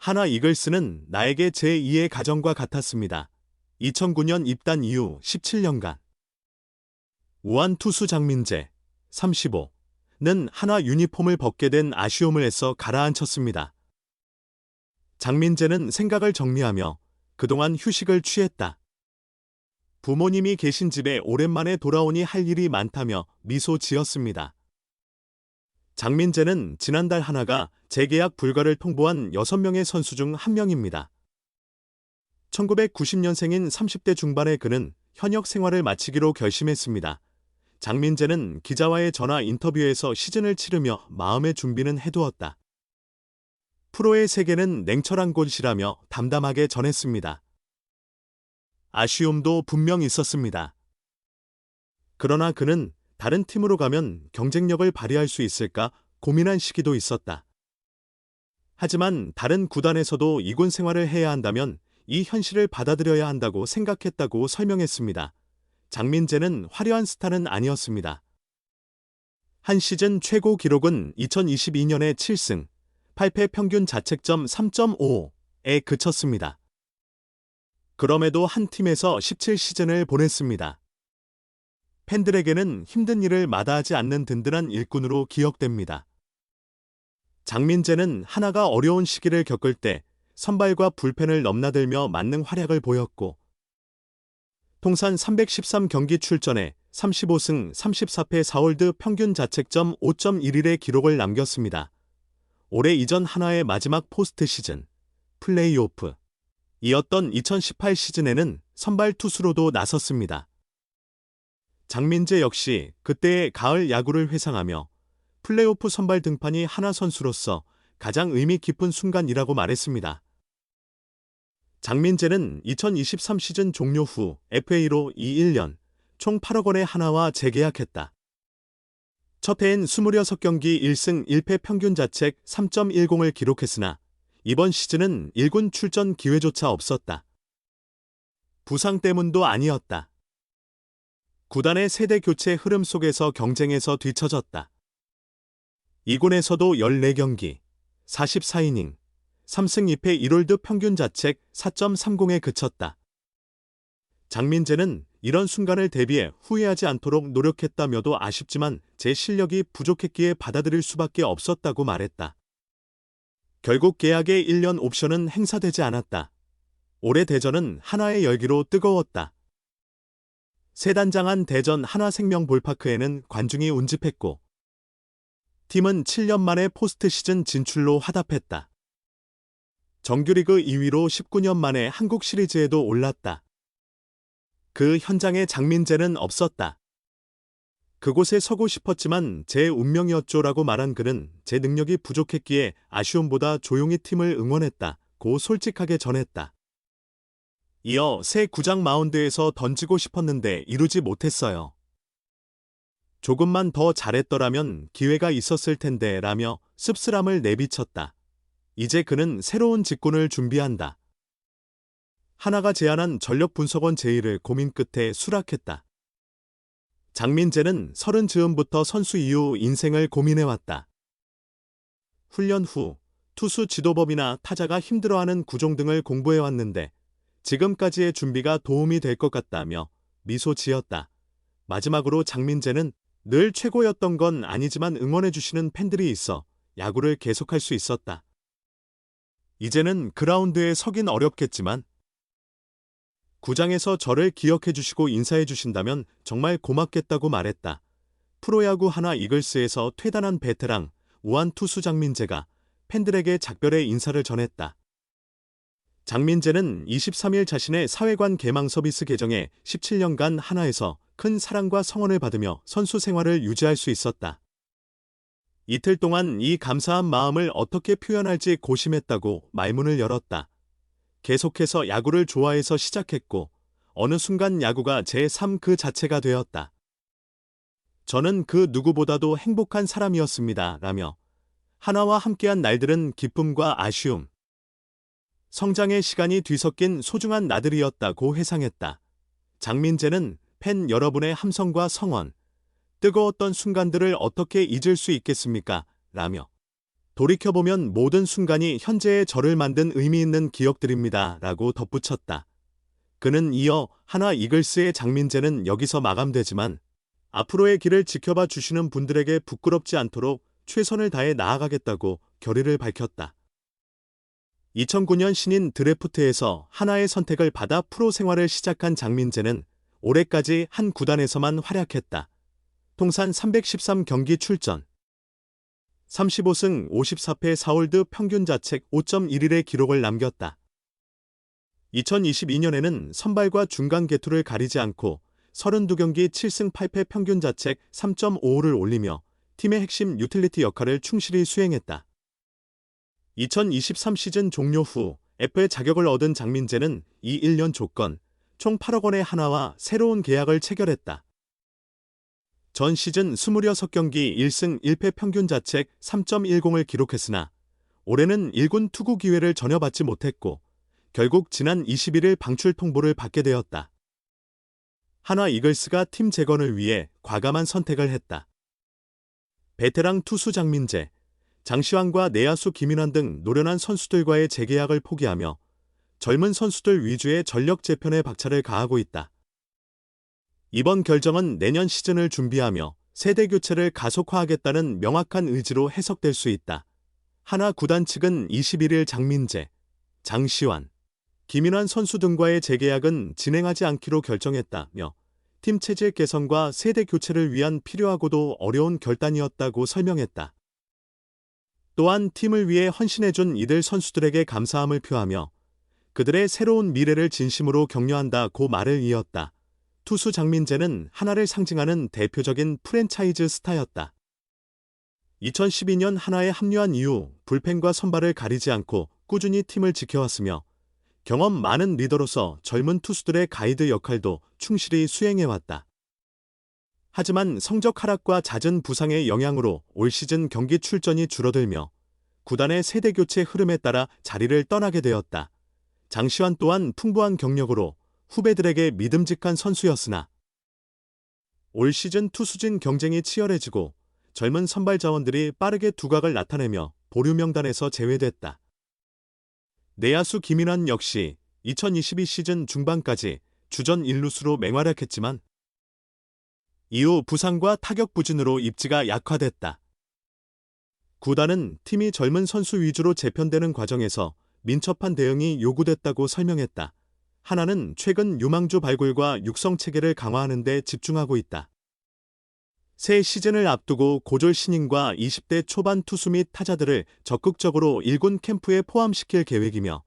하나 이글스는 나에게 제2의 가정과 같았습니다. 2009년 입단 이후 17년간. 우한 투수 장민재, 35는 하나 유니폼을 벗게 된 아쉬움을 애써 가라앉혔습니다. 장민재는 생각을 정리하며 그동안 휴식을 취했다. 부모님이 계신 집에 오랜만에 돌아오니 할 일이 많다며 미소 지었습니다. 장민재는 지난달 하나가 재계약 불가를 통보한 6명의 선수 중 한 명입니다. 1990년생인 30대 중반의 그는 현역 생활을 마치기로 결심했습니다. 장민재는 기자와의 전화 인터뷰에서 시즌을 치르며 마음의 준비는 해두었다. 프로의 세계는 냉철한 곳이라며 담담하게 전했습니다. 아쉬움도 분명 있었습니다. 그러나 그는 다른 팀으로 가면 경쟁력을 발휘할 수 있을까 고민한 시기도 있었다. 하지만 다른 구단에서도 이군 생활을 해야 한다면 이 현실을 받아들여야 한다고 생각했다고 설명했습니다. 장민재는 화려한 스타는 아니었습니다. 한 시즌 최고 기록은 2022년에 7승, 8패 평균 자책점 3.55에 그쳤습니다. 그럼에도 한 팀에서 17시즌을 보냈습니다. 팬들에게는 힘든 일을 마다하지 않는 든든한 일꾼으로 기억됩니다. 장민재는 하나가 어려운 시기를 겪을 때 선발과 불펜을 넘나들며 만능 활약을 보였고 통산 313경기 출전에 35승 34패 4홀드 평균 자책점 5.11의 기록을 남겼습니다. 올해 이전 하나의 마지막 포스트 시즌, 플레이오프 이었던 2018 시즌에는 선발 투수로도 나섰습니다. 장민재 역시 그때의 가을 야구를 회상하며 플레이오프 선발 등판이 하나 선수로서 가장 의미 깊은 순간이라고 말했습니다. 장민재는 2023 시즌 종료 후 FA로 21년 총 8억 원의 하나와 재계약했다. 첫 해엔 26경기 1승 1패 평균 자책 3.10을 기록했으나 이번 시즌은 1군 출전 기회조차 없었다. 부상 때문도 아니었다. 구단의 세대 교체 흐름 속에서 경쟁에서 뒤처졌다. 2군에서도 14경기, 44이닝, 3승 2패 1홀드 평균 자책 4.30에 그쳤다. 장민재는 이런 순간을 대비해 후회하지 않도록 노력했다며도 아쉽지만 제 실력이 부족했기에 받아들일 수밖에 없었다고 말했다. 결국 계약의 1년 옵션은 행사되지 않았다. 올해 대전은 하나의 열기로 뜨거웠다. 세단장한 대전 하나생명 볼파크에는 관중이 운집했고 팀은 7년 만에 포스트 시즌 진출로 화답했다. 정규리그 2위로 19년 만에 한국 시리즈에도 올랐다. 그 현장에 장민재는 없었다. 그곳에 서고 싶었지만 제 운명이었죠라고 말한 그는 제 능력이 부족했기에 아쉬움보다 조용히 팀을 응원했다고 솔직하게 전했다. 이어 새 구장 마운드에서 던지고 싶었는데 이루지 못했어요. 조금만 더 잘했더라면 기회가 있었을 텐데 라며 씁쓸함을 내비쳤다. 이제 그는 새로운 직군을 준비한다. 하나가 제안한 전력분석원 제1을 고민 끝에 수락했다. 장민재는 30 즈음부터 선수 이후 인생을 고민해왔다. 훈련 후 투수 지도법이나 타자가 힘들어하는 구종 등을 공부해왔는데 지금까지의 준비가 도움이 될 것 같다며 미소 지었다. 마지막으로 장민재는 늘 최고였던 건 아니지만 응원해주시는 팬들이 있어 야구를 계속할 수 있었다. 이제는 그라운드에 서긴 어렵겠지만 구장에서 저를 기억해주시고 인사해주신다면 정말 고맙겠다고 말했다. 프로야구 하나 이글스에서 퇴단한 베테랑 우한 투수 장민재가 팬들에게 작별의 인사를 전했다. 장민재는 23일 자신의 사회관 개망 서비스 계정에 17년간 하나에서 큰 사랑과 성원을 받으며 선수 생활을 유지할 수 있었다. 이틀 동안 이 감사한 마음을 어떻게 표현할지 고심했다고 말문을 열었다. 계속해서 야구를 좋아해서 시작했고 어느 순간 야구가 제 삶 그 자체가 되었다. 저는 그 누구보다도 행복한 사람이었습니다. 라며 하나와 함께한 날들은 기쁨과 아쉬움, 성장의 시간이 뒤섞인 소중한 나들이었다고 회상했다. 장민재는 팬 여러분의 함성과 성원, 뜨거웠던 순간들을 어떻게 잊을 수 있겠습니까? 라며 돌이켜보면 모든 순간이 현재의 저를 만든 의미 있는 기억들입니다. 라고 덧붙였다. 그는 이어 하나 이글스의 장민재는 여기서 마감되지만 앞으로의 길을 지켜봐 주시는 분들에게 부끄럽지 않도록 최선을 다해 나아가겠다고 결의를 밝혔다. 2009년 신인 드래프트에서 하나의 선택을 받아 프로 생활을 시작한 장민재는 올해까지 한 구단에서만 활약했다. 통산 313경기 출전, 35승 54패 4홀드 평균 자책 5.11의 기록을 남겼다. 2022년에는 선발과 중간 개투를 가리지 않고 32경기 7승 8패 평균 자책 3.55를 올리며 팀의 핵심 유틸리티 역할을 충실히 수행했다. 2023 시즌 종료 후 FA 자격을 얻은 장민재는 이 1년 조건 총 8억 원의 하나와 새로운 계약을 체결했다. 전 시즌 26경기 1승 1패 평균 자책 3.10을 기록했으나 올해는 1군 투구 기회를 전혀 받지 못했고 결국 지난 21일 방출 통보를 받게 되었다. 하나 이글스가 팀 재건을 위해 과감한 선택을 했다. 베테랑 투수 장민재, 장시환과 내야수 김인환 등 노련한 선수들과의 재계약을 포기하며 젊은 선수들 위주의 전력 재편에 박차를 가하고 있다. 이번 결정은 내년 시즌을 준비하며 세대 교체를 가속화하겠다는 명확한 의지로 해석될 수 있다. 하나 구단 측은 21일 장민재, 장시환, 김인환 선수 등과의 재계약은 진행하지 않기로 결정했다며 팀 체질 개선과 세대 교체를 위한 필요하고도 어려운 결단이었다고 설명했다. 또한 팀을 위해 헌신해준 이들 선수들에게 감사함을 표하며 그들의 새로운 미래를 진심으로 격려한다고 말을 이었다. 투수 장민재는 하나를 상징하는 대표적인 프랜차이즈 스타였다. 2012년 하나에 합류한 이후 불펜과 선발을 가리지 않고 꾸준히 팀을 지켜왔으며 경험 많은 리더로서 젊은 투수들의 가이드 역할도 충실히 수행해왔다. 하지만 성적 하락과 잦은 부상의 영향으로 올 시즌 경기 출전이 줄어들며 구단의 세대 교체 흐름에 따라 자리를 떠나게 되었다. 장시환 또한 풍부한 경력으로 후배들에게 믿음직한 선수였으나 올 시즌 투수진 경쟁이 치열해지고 젊은 선발 자원들이 빠르게 두각을 나타내며 보류 명단에서 제외됐다. 내야수 김인환 역시 2022 시즌 중반까지 주전 1루수로 맹활약했지만 이후 부상과 타격 부진으로 입지가 약화됐다. 구단은 팀이 젊은 선수 위주로 재편되는 과정에서 민첩한 대응이 요구됐다고 설명했다. 하나는 최근 유망주 발굴과 육성 체계를 강화하는 데 집중하고 있다. 새 시즌을 앞두고 고졸 신인과 20대 초반 투수 및 타자들을 적극적으로 1군 캠프에 포함시킬 계획이며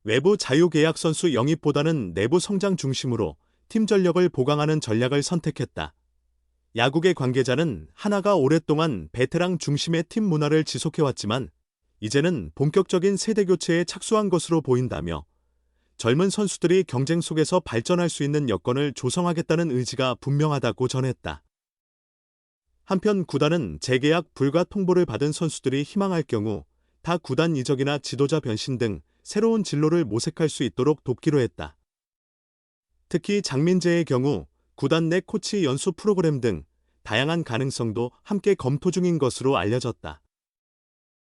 외부 자유계약 선수 영입보다는 내부 성장 중심으로 팀 전력을 보강하는 전략을 선택했다. 야구계 관계자는 하나가 오랫동안 베테랑 중심의 팀 문화를 지속해왔지만 이제는 본격적인 세대 교체에 착수한 것으로 보인다며 젊은 선수들이 경쟁 속에서 발전할 수 있는 여건을 조성하겠다는 의지가 분명하다고 전했다. 한편 구단은 재계약 불가 통보를 받은 선수들이 희망할 경우 타 구단 이적이나 지도자 변신 등 새로운 진로를 모색할 수 있도록 돕기로 했다. 특히 장민재의 경우 구단 내 코치 연수 프로그램 등 다양한 가능성도 함께 검토 중인 것으로 알려졌다.